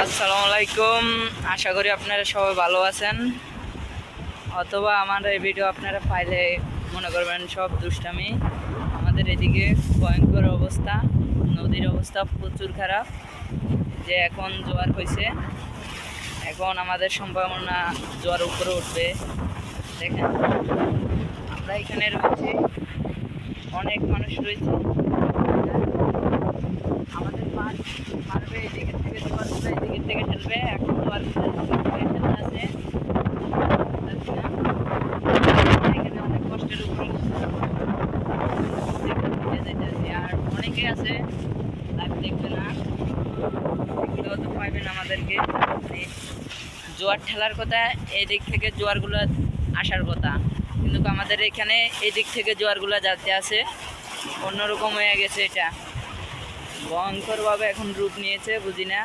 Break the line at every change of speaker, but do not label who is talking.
আসসালামু আলাইকুম। আশা করি আপনারা সবাই ভালো আছেন, অথবা আমার এই ভিডিও আপনারা পাইলে মনে করবেন সব দুষ্টামি। আমাদের এদিকে ভয়ঙ্কর অবস্থা, নদীর অবস্থা প্রচুর খারাপ। যে এখন জোয়ার হয়েছে, এখন আমাদের সম্ভাবনা জোয়ার উপরে উঠবে। দেখেন আমরা এখানে রয়েছি, অনেক মানুষ রয়েছে। আমাদের পারবে এদিকের থেকে জোয়ারগুলো এদিকের থেকে ঠেলবে। এখন জোয়ারগুলো ঠেলতে আছে, এখানে অনেক কষ্টের উপর আর অনেকে আছে লাইভ দেখবে না, এগুলো তো পাইবেন আমাদেরকে। জোয়ার ঠেলার কথা, এই দিক থেকে জোয়ারগুলো আসার কথা, কিন্তু আমাদের এখানে এই দিক থেকে জোয়ারগুলো যাতে আছে, অন্যরকম হয়ে গেছে। এটা ভয়ঙ্করভাবে এখন রূপ নিয়েছে, বুঝি না।